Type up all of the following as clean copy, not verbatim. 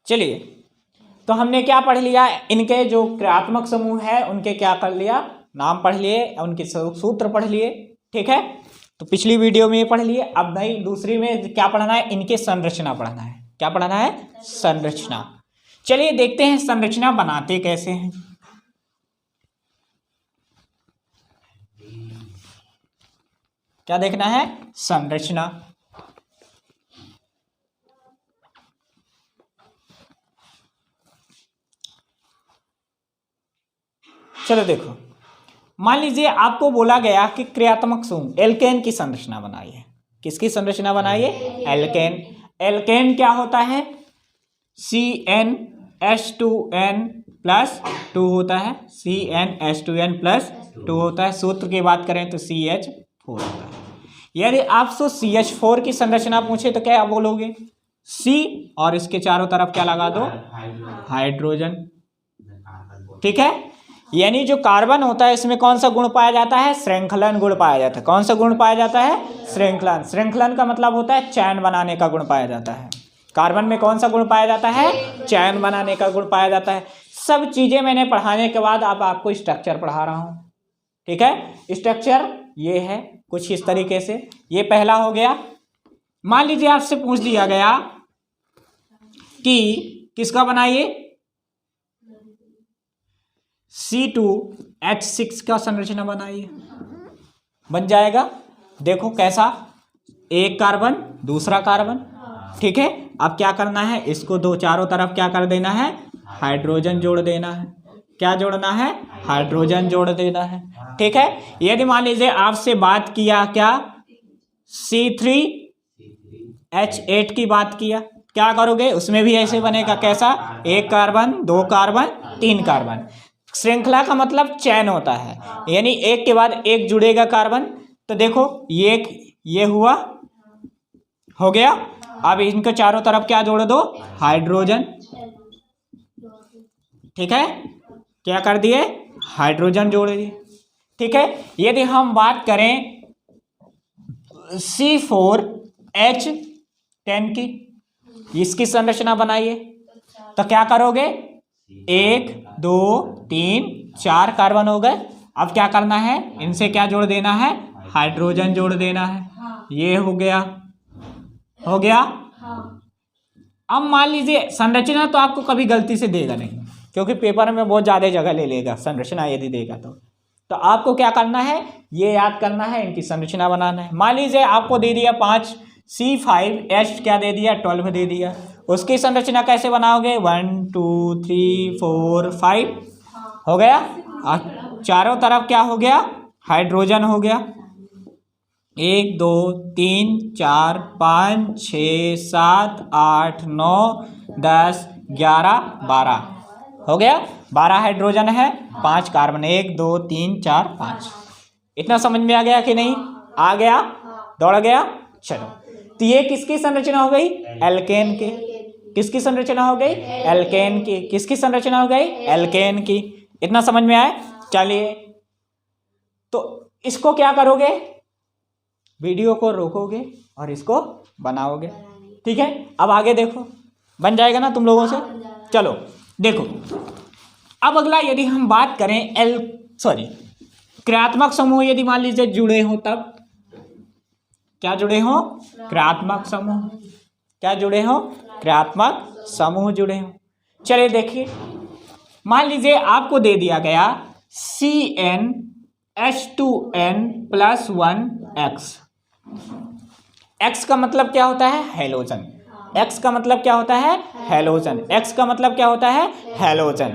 चलिए, तो हमने क्या पढ़ लिया, इनके जो क्रियात्मक समूह है उनके क्या कर लिया, नाम पढ़ लिए, उनके सूत्र पढ़ लिए। ठीक है, तो पिछली वीडियो में ये पढ़ लिए। अब भाई दूसरी में क्या पढ़ना है, इनके संरचना पढ़ना है। क्या पढ़ना है, संरचना। चलिए देखते हैं संरचना बनाते कैसे हैं। क्या देखना है, संरचना। चलो देखो, मान लीजिए आपको बोला गया कि क्रियात्मक समूह एल्केन की संरचना बनाइए। किसकी संरचना बनाइए, एल्केन। एल्केन क्या होता है, CnH2n प्लस 2 होता है, CnH2n प्लस 2 होता है। सूत्र की बात करें तो CH4 होता है। यदि आपसे CH4 की संरचना पूछे तो क्या बोलोगे, C और इसके चारों तरफ क्या लगा दो, हाइड्रोजन। ठीक है, यानी जो कार्बन होता है इसमें कौन सा गुण पाया जाता है, श्रृंखलन गुण पाया जाता है। कौन सा गुण पाया जाता है, श्रृंखलन। श्रृंखलन का मतलब होता है चैन बनाने का गुण पाया जाता है। कार्बन में कौन सा गुण पाया जाता है, चैन बनाने का गुण पाया जाता है। सब चीजें मैंने पढ़ाने के बाद अब आपको स्ट्रक्चर पढ़ा रहा हूं। ठीक है, स्ट्रक्चर ये है कुछ इस तरीके से। ये पहला हो गया। मान लीजिए आपसे पूछ दिया गया कि किसका बनाइए, C2H6 का संरचना बनाइए। बन जाएगा। देखो कैसा, एक कार्बन दूसरा कार्बन। ठीक है, अब क्या करना है, इसको दो चारों तरफ क्या कर देना है, हाइड्रोजन जोड़ देना है। क्या जोड़ना है, हाइड्रोजन जोड़ देना है। ठीक है, यदि मान लीजिए आपसे बात किया क्या, C3H8 की बात किया, क्या करोगे, उसमें भी ऐसे बनेगा। कैसा, एक कार्बन दो कार्बन तीन कार्बन। श्रृंखला का मतलब चैन होता है, यानी एक के बाद एक जुड़ेगा कार्बन। तो देखो ये हुआ, हो गया। अब इनको चारों तरफ क्या जोड़ दो, हाइड्रोजन। ठीक है, क्या कर दिए, हाइड्रोजन जोड़ दिए। ठीक है, यदि हम बात करें C4H10 की, इसकी संरचना बनाइए। तो क्या करोगे, एक दो तीन चार कार्बन हो गए। अब क्या करना है, इनसे क्या जोड़ देना है, हाइड्रोजन जोड़ देना है। ये हो गया, हो गया। अब मान लीजिए संरचना तो आपको कभी गलती से देगा नहीं, क्योंकि पेपर में बहुत ज़्यादा जगह ले लेगा संरचना यदि देगा तो आपको क्या करना है, ये याद करना है, इनकी संरचना बनाना है। मान लीजिए आपको दे दिया 5, C5H क्या दे दिया, 12 दे दिया। उसकी संरचना कैसे बनाओगे, 1 2 3 4 5 हो गया। चारों तरफ क्या हो गया, हाइड्रोजन हो गया। 1 2 3 4 5 6 7 8 9 10 11 12 हो गया। 12 हाइड्रोजन है, 5 कार्बन, 1 2 3 4 5। इतना समझ में आ गया कि नहीं, आ गया, दौड़ गया। चलो, तो ये किसकी संरचना हो गई, एल्केन के। किसकी संरचना हो गई, एल्केन की। किसकी संरचना हो गई, एल्केन की। इतना समझ में आए। चलिए, तो इसको क्या करोगे, वीडियो को रोकोगे और इसको बनाओगे। ठीक है, अब आगे देखो, बन जाएगा ना तुम लोगों से। चलो देखो, अब अगला यदि हम बात करें क्रियात्मक समूह यदि मान लीजिए जुड़े हो, तब क्या जुड़े हो, क्रियात्मक समूह। क्या जुड़े हो, क्रियात्मक समूह जुड़े हो। चलिए देखिए, मान लीजिए आपको दे दिया गया CnH2n प्लस 1x। x का मतलब क्या होता है, हेलोजन। x का मतलब क्या होता है, हेलोजन। x का मतलब क्या होता है, हेलोजन।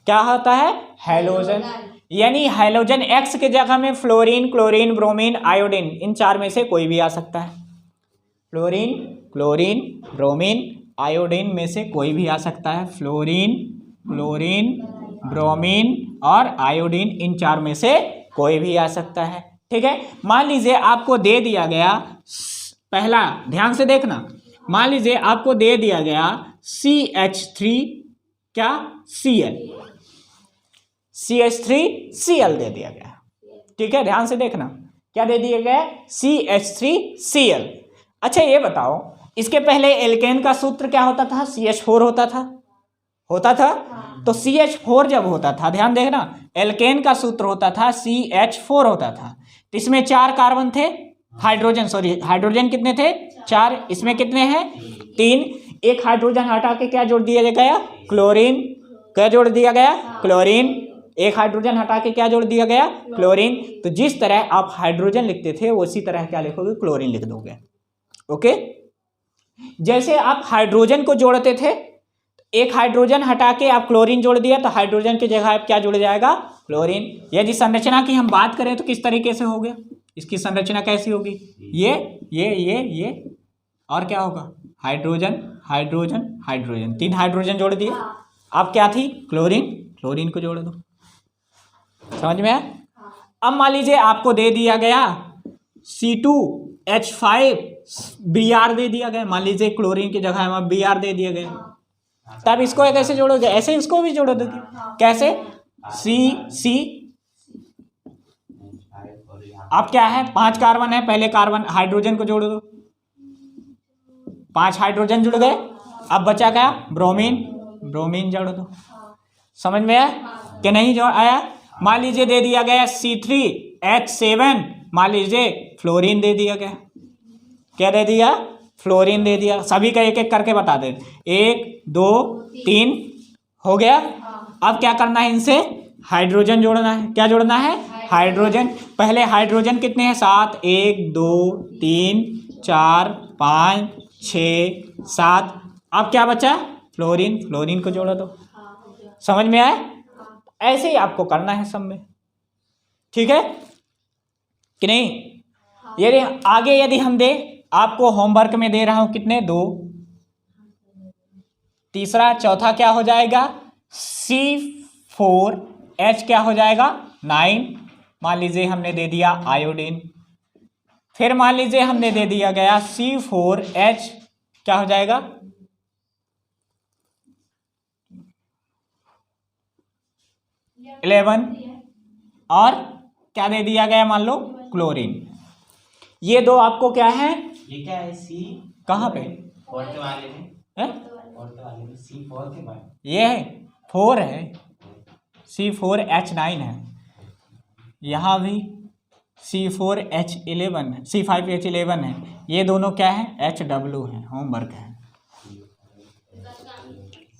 क्या होता है, हेलोजन। यानी हेलोजन x के जगह में फ्लोरीन, क्लोरीन, ब्रोमीन, आयोडीन, इन चार में से कोई भी आ सकता है। फ्लोरीन, क्लोरीन, ब्रोमीन, आयोडीन में से कोई भी आ सकता है। फ्लोरीन, क्लोरीन, ब्रोमीन और आयोडीन, इन चार में से कोई भी आ सकता है। ठीक है, मान लीजिए आपको दे दिया गया, पहला ध्यान से देखना, मान लीजिए आपको दे दिया गया CH3 क्या, Cl, CH3Cl दे दिया गया। ठीक है, ध्यान से देखना, क्या दे दिया गया, CH3Cl। अच्छा ये बताओ, इसके पहले एल्केन का सूत्र क्या होता था? CH4 होता था। तो CH4 जब होता था, ध्यान देखना, एल्केन का सूत्र होता था CH4 होता था। तो इसमें 4 कार्बन थे, हाइड्रोजन कितने थे? 4। इसमें कितने हैं? 3। एक हाइड्रोजन हटा के क्या जोड़ दिया गया? क्लोरीन। क्या जोड़ दिया गया? क्लोरीन। एक हाइड्रोजन हटा के क्या जोड़ दिया गया? क्लोरीन। तो जिस तरह आप हाइड्रोजन लिखते थे उसी तरह क्या लिखोगे? क्लोरीन लिख दोगे। ओके। जैसे आप हाइड्रोजन को जोड़ते थे, एक हाइड्रोजन हटा के आप क्लोरीन जोड़ दिया तो हाइड्रोजन की जगह आप क्या जुड़ जाएगा? क्लोरीन। यदि संरचना की हम बात करें तो किस तरीके से हो गया? इसकी संरचना कैसी होगी? ये और क्या होगा? हाइड्रोजन हाइड्रोजन हाइड्रोजन, 3 हाइड्रोजन जोड़ दिए। अब क्या थी? क्लोरीन। क्लोरीन को जोड़ दो। समझ में आया? अब मान लीजिए आपको दे दिया गया C2H5 Br दे दिया गया। मान लीजिए क्लोरीन की जगह हमें Br दे दिया गया, तब इसको कैसे जोड़ोगे? ऐसे इसको भी जोड़ दोगे। कैसे? C अब क्या है? 5 कार्बन है, पहले कार्बन हाइड्रोजन को जोड़ दो, 5 हाइड्रोजन जुड़ गए। अब बचा क्या? ब्रोमीन जोड़ दो। समझ में आया कि नहीं? जो आया, मान लीजिए दे दिया गया C3H7, मान लीजिए फ्लोरीन दे दिया गया। क्या दे दिया? फ्लोरीन दे दिया। सभी का एक एक करके बता दे। 1 2 3 हो गया। अब क्या करना है? इनसे हाइड्रोजन जोड़ना है। क्या जोड़ना है? हाइड्रोजन। पहले हाइड्रोजन कितने हैं? 7। 1 2 3 4 5 6 7। अब क्या बचा? फ्लोरीन को जोड़ दो। समझ में आया? ऐसे ही आपको करना है सब में, ठीक है कि नहीं? यदि हम दे आपको होमवर्क में दे रहा हूं कितने? 2। तीसरा चौथा क्या हो जाएगा? C4H क्या हो जाएगा? 9। मान लीजिए हमने दे दिया आयोडीन। फिर मान लीजिए हमने दे दिया गया C4H क्या हो जाएगा? 11। और क्या दे दिया गया? मान लो क्लोरीन। ये 2 आपको क्या है? ये क्या है? C कहाँ पे? फोर्थ वाले में C4 के बाद ये है 4 है, C4H9 है। यहाँ भी C4H11 है, C5H11 है। ये दोनों क्या है? HW है। होमवर्क है,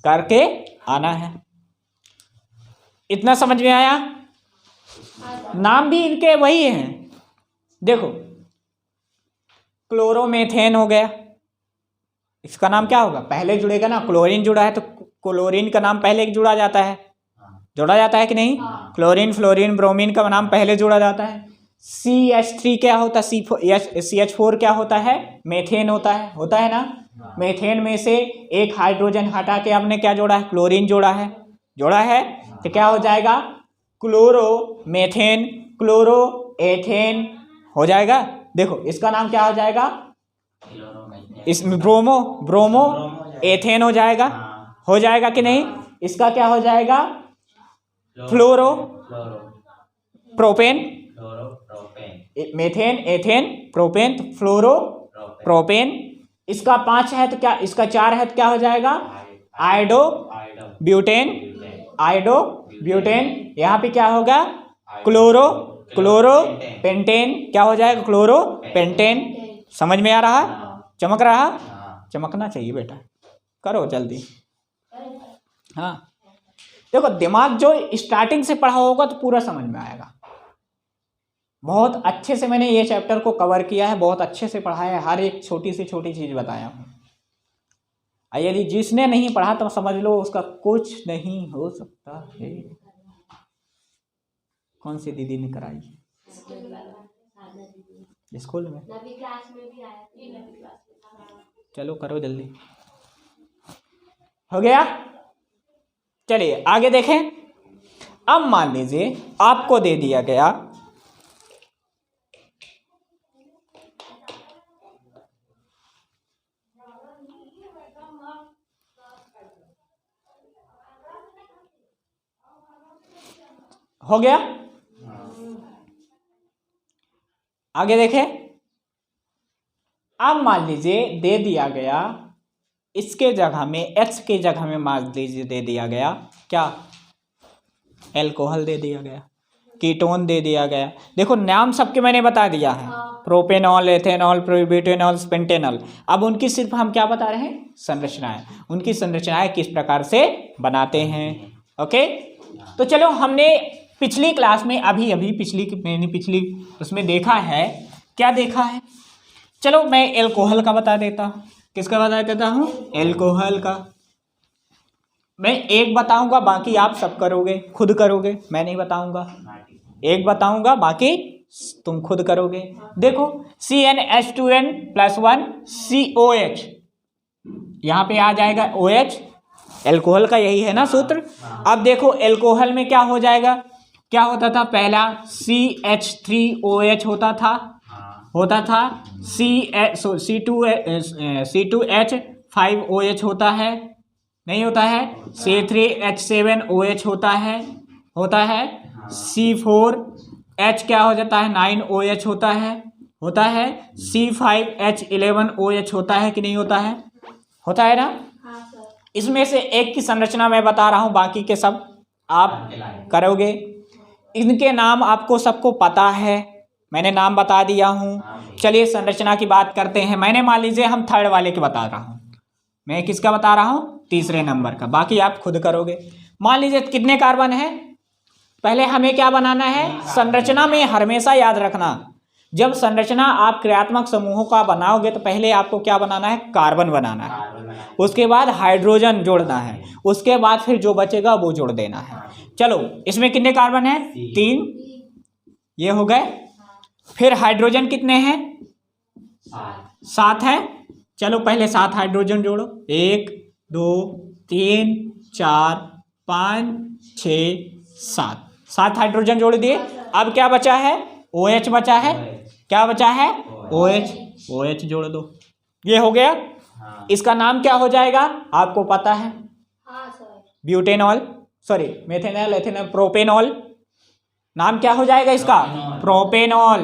करके आना है। इतना समझ में आया? नाम भी इनके वही हैं। देखो, क्लोरोमेथेन हो गया, इसका नाम क्या होगा? पहले जुड़ेगा ना, क्लोरीन जुड़ा है तो क्लोरीन का नाम पहले जुड़ा जाता है। जोड़ा जाता है कि नहीं? क्लोरीन फ्लोरीन ब्रोमीन का नाम पहले जोड़ा जाता है। CH3 क्या होता है? CH4 क्या होता है? मेथेन होता है ना। मेथेन में से एक हाइड्रोजन हटा के आपने क्या जोड़ा है? क्लोरीन जोड़ा है। तो क्या हो जाएगा? क्लोरोमेथेन, क्लोरोएथेन हो जाएगा। देखो इसका नाम क्या हो जाएगा? इसमें ब्रोमो एथेन हो जाएगा। हो जाएगा कि नहीं? इसका क्या हो जाएगा? फ्लोरो प्रोपेन, मेथेन एथेन प्रोपेन, तो फ्लोरो प्रोपेन। इसका 5 है तो क्या? इसका 4 है तो क्या हो जाएगा? Iodo butane. यहाँ पे क्या होगा? Chloro pentane. क्या हो जाएगा? Chloro pentane. समझ में आ रहा? चमक रहा? चमकना चाहिए बेटा, करो जल्दी। हाँ देखो, दिमाग जो स्टार्टिंग से पढ़ा होगा तो पूरा समझ में आएगा। बहुत अच्छे से मैंने ये चैप्टर को कवर किया है, बहुत अच्छे से पढ़ाया है, हर एक छोटी से छोटी चीज बताया हूँ। यदि जिसने नहीं पढ़ा तो समझ लो उसका कुछ नहीं हो सकता है। कौन सी दीदी ने कराई? स्कूल में चलो करो जल्दी। हो गया? चलिए आगे देखें। अब मान लीजिए आपको दे दिया गया हो गया। आगे देखें। अब मान लीजिए दे दिया गया इसके जगह में X के जगह में मान लीजिए दे दिया गया क्या, एल्कोहल दे दिया गया, कीटोन दे दिया गया। देखो नाम सबके मैंने बता दिया है, प्रोपेनॉल, एथेनॉल, प्रोब्यूटेनॉल, पेंटेनॉल। अब उनकी सिर्फ हम क्या बता रहे हैं, संरचनाएं, उनकी संरचनाएं किस प्रकार से बनाते हैं। ओके, तो चलो हमने पिछली क्लास में अभी पिछली उसमें देखा है, क्या देखा है, चलो मैं एल्कोहल का बता देता हूँ। किसका बता देता हूँ, एल्कोहल का। मैं एक बताऊंगा, बाकी आप सब करोगे, खुद करोगे, मैं नहीं बताऊंगा। एक बताऊंगा, बाकी तुम खुद करोगे। देखो CnH2n+1 COH, यहाँ पे आ जाएगा OH, एल्कोहल का यही है ना सूत्र। अब देखो एल्कोहल में क्या हो जाएगा, क्या होता था, पहला CH3OH होता था C2H5OH होता है, नहीं होता है, C3H7OH होता है C4H क्या हो जाता है, 9OH होता है C5H11OH होता है कि नहीं होता है ना। इसमें से एक की संरचना मैं बता रहा हूँ, बाकी के सब आप करोगे। इनके नाम आपको सबको पता है, मैंने नाम बता दिया हूँ। चलिए संरचना की बात करते हैं। मैंने मान लीजिए हम थर्ड वाले के बता रहा हूँ, मैं किसका बता रहा हूँ, तीसरे नंबर का, बाकी आप खुद करोगे। मान लीजिए कितने कार्बन है, पहले हमें क्या बनाना है, संरचना में हमेशा याद रखना, जब संरचना आप क्रियात्मक समूहों का बनाओगे तो पहले आपको क्या बनाना है, कार्बन बनाना है, उसके बाद हाइड्रोजन जोड़ना है, उसके बाद फिर जो बचेगा वो जोड़ देना है। चलो इसमें कितने कार्बन है, 3, ये हो गए। फिर हाइड्रोजन कितने हैं, 7 है। चलो पहले 7 हाइड्रोजन जोड़ो, 1 2 3 4 5 6 7 हाइड्रोजन जोड़ दिए। अब क्या बचा है, OH बचा है, क्या बचा है, OH जोड़ दो, ये हो गया। इसका नाम क्या हो जाएगा, आपको पता है, butanol, sorry methanol, ethanol, propanol. नाम क्या हो जाएगा इसका, प्रोपेनॉल।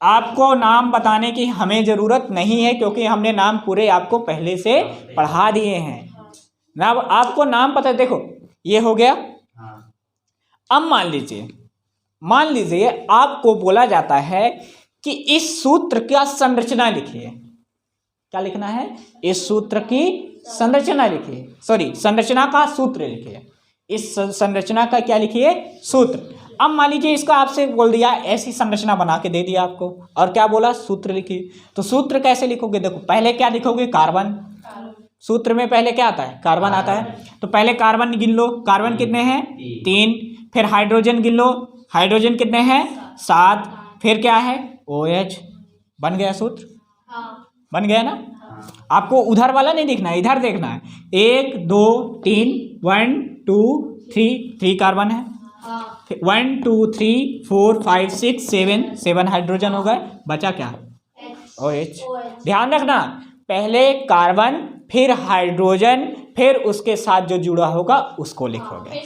आपको नाम बताने की हमें ज़रूरत नहीं है, क्योंकि हमने नाम पूरे आपको पहले से पढ़ा दिए हैं ना, आपको नाम पता है। देखो ये हो गया। अब मान लीजिए आपको बोला जाता है कि इस सूत्र का संरचना लिखिए। क्या लिखना है, इस सूत्र की संरचना लिखिए, सॉरी संरचना का सूत्र लिखिए, इस संरचना का क्या लिखिए, सूत्र। अब मान लीजिए इसका आपसे बोल दिया, ऐसी संरचना बना के दे दिया आपको, और क्या बोला, सूत्र लिखिए। तो सूत्र कैसे लिखोगे, देखो पहले क्या लिखोगे, कार्बन। सूत्र में पहले क्या आता है, कार्बन आता है, तो पहले कार्बन गिन लो, कार्बन कितने हैं, 3। फिर हाइड्रोजन गिन लो, हाइड्रोजन कितने हैं, 7। फिर क्या है, OH। बन गया सूत्र, बन गया ना। आपको उधर वाला नहीं देखना है, इधर देखना है। 1 2 3 1 2 3 कार्बन है, 1 2 3 4 5 6 7 हाइड्रोजन हो गए, बचा क्या, OH। ध्यान रखना, पहले कार्बन, फिर हाइड्रोजन, फिर उसके साथ जो जुड़ा होगा उसको लिखोगे।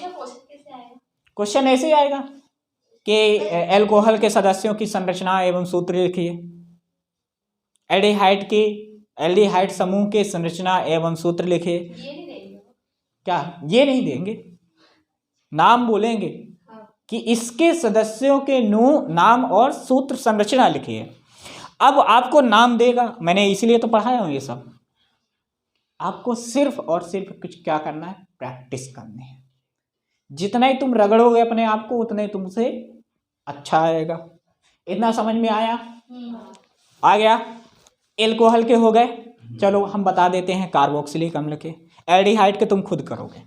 क्वेश्चन ऐसे ही आएगा कि एल्कोहल के सदस्यों की संरचना एवं सूत्र लिखिए। एल्डिहाइड समूह के संरचना एवं सूत्र लिखिए। क्या ये नहीं देंगे, नाम बोलेंगे कि इसके सदस्यों के नाम और सूत्र संरचना लिखिए। अब आपको नाम देगा, मैंने इसीलिए तो पढ़ाया हूँ ये सब। आपको सिर्फ और सिर्फ कुछ क्या करना है, प्रैक्टिस करनी है। जितना ही तुम रगड़ोगे अपने आप को, उतना ही तुमसे अच्छा आएगा। इतना समझ में आया, आ गया। एल्कोहल के हो गए, चलो हम बता देते हैं कार्बोक्सिलिक अम्ल के। एल्डिहाइड के तुम खुद करोगे,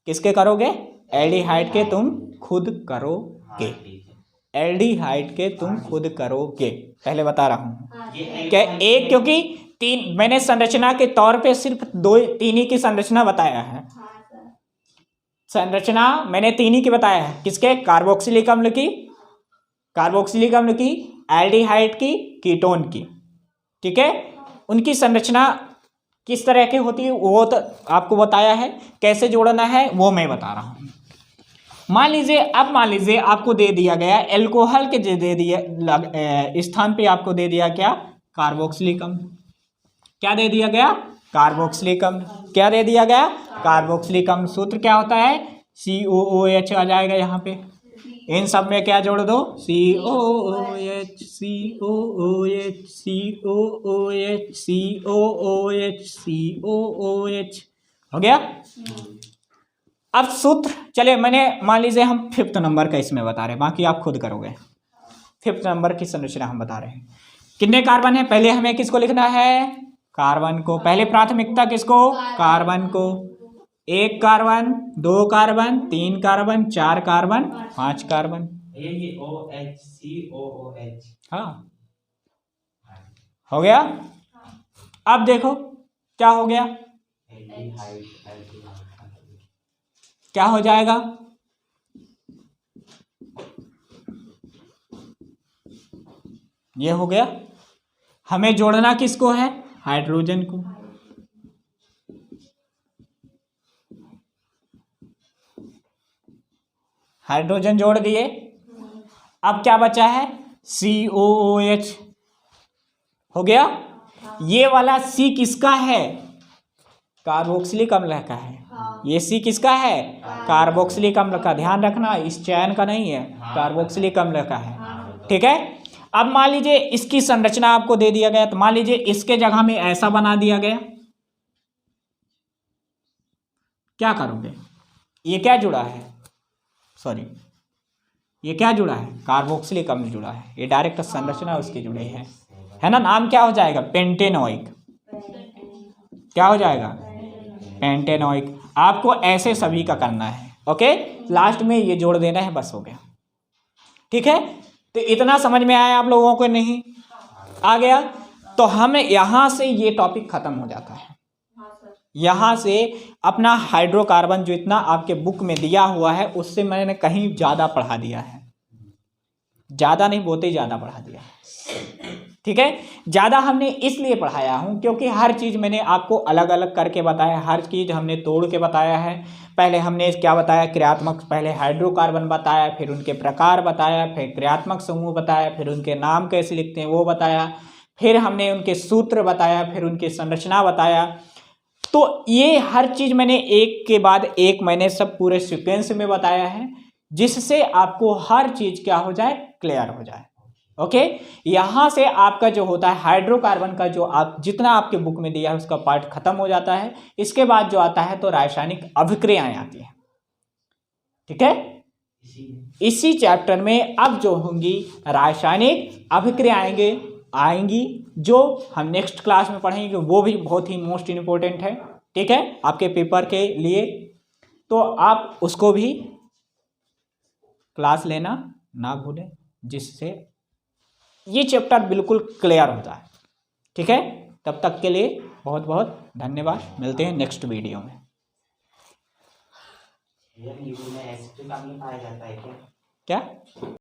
किसके करोगे, एल्डिहाइड के तुम खुद करोगे, एल्डिहाइड के तुम खुद करोगे। पहले बता रहा हूँ क्या, एक, क्योंकि 3 मैंने संरचना के तौर पे सिर्फ 3 ही की संरचना बताया है। संरचना मैंने 3 ही की बताया है, किसके, कार्बोक्सिलिक अम्ल की, एल्डिहाइड की, कीटोन की, ठीक है। उनकी संरचना किस तरह की होती है वो तो आपको बताया है, कैसे जोड़ना है वो मैं बता रहा हूँ। मान लीजिए आपको दे दिया गया एल्कोहल के दे दिया स्थान पे आपको दे दिया क्या, कार्बोक्सिलिक अम्ल। क्या दे दिया गया, कार्बोक्सिलिक अम्ल। क्या दे दिया गया, कार्बोक्सिलिक अम्ल। सूत्र क्या होता है, COOH आ जाएगा यहाँ पे। इन सब में क्या जोड़ दो, COOH COOH COOH COOH COOH। हो गया। अब सूत्र चले, मैंने मान लीजिए हम 5th नंबर का इसमें बता रहे हैं, बाकी आप खुद करोगे। 5th नंबर की संरचना हम बता रहे हैं। कितने कार्बन है, पहले हमें किसको लिखना है, कार्बन को। पहले प्राथमिकता किसको, कार्बन को। 1 carbon, 2 carbon, 3 carbon, 4 carbon, 5 carbon. ये OH COOH। हाँ, हो गया। अब देखो क्या हो गया, क्या हो जाएगा, ये हो गया। हमें जोड़ना किसको है, हाइड्रोजन को। हाइड्रोजन जोड़ दिए। अब क्या बचा है, COOH। हो गया। ये वाला C किसका है, कार्बोक्सिलिक अम्ल का है। ये C किसका है, कार्बोक्सिलिक अम्ल का। ध्यान रखना, इस चयन का नहीं है, कार्बोक्सिलिक अम्ल का है। ठीक है। अब मान लीजिए इसकी संरचना आपको दे दिया गया, तो मान लीजिए इसके जगह में ऐसा बना दिया गया, क्या करोगे, ये क्या जुड़ा है, सॉरी ये क्या जुड़ा है, कार्बोक्सिलिक अम्ल जुड़ा है। ये डायरेक्ट संरचना उसकी जुड़ी है ना। नाम क्या हो जाएगा, पेंटेनोइक। क्या हो जाएगा, पेंटेनोइक। आपको ऐसे सभी का करना है। ओके, लास्ट में ये जोड़ देना है, बस हो गया। ठीक है, तो इतना समझ में आया आप लोगों को, नहीं आ गया? तो हम यहाँ से ये टॉपिक खत्म हो जाता है। यहाँ से अपना हाइड्रोकार्बन जो इतना आपके बुक में दिया हुआ है, उससे मैंने कहीं ज़्यादा पढ़ा दिया है। ज़्यादा नहीं, बहुत ही ज़्यादा पढ़ा दिया है। ठीक है, ज़्यादा हमने इसलिए पढ़ाया हूँ क्योंकि हर चीज़ मैंने आपको अलग अलग करके बताया, हर चीज़ हमने तोड़ के बताया है। पहले हमने क्या बताया, क्रियात्मक, पहले हाइड्रोकार्बन बताया, फिर उनके प्रकार बताया, फिर क्रियात्मक समूह बताया, फिर उनके नाम कैसे लिखते हैं वो बताया, फिर हमने उनके सूत्र बताया, फिर उनकी संरचना बताया। तो ये हर चीज़ मैंने एक के बाद एक मैंने सब पूरे सीक्वेंस में बताया है, जिससे आपको हर चीज़ क्या हो जाए, क्लियर हो जाए। ओके, यहाँ से आपका जो होता है हाइड्रोकार्बन का जो आप जितना आपके बुक में दिया है उसका पार्ट खत्म हो जाता है। इसके बाद जो आता है तो रासायनिक अभिक्रियाएं आती हैं। ठीक है, इसी चैप्टर में अब जो होंगी रासायनिक अभिक्रियाएं आएंगी, जो हम नेक्स्ट क्लास में पढ़ेंगे, वो भी बहुत ही मोस्ट इम्पोर्टेंट है। ठीक है, आपके पेपर के लिए, तो आप उसको भी क्लास लेना ना भूलें, जिससे ये चैप्टर बिल्कुल क्लियर होता है। ठीक है, तब तक के लिए बहुत बहुत धन्यवाद। मिलते हैं नेक्स्ट वीडियो में। पाया जाता है क्या? क्या?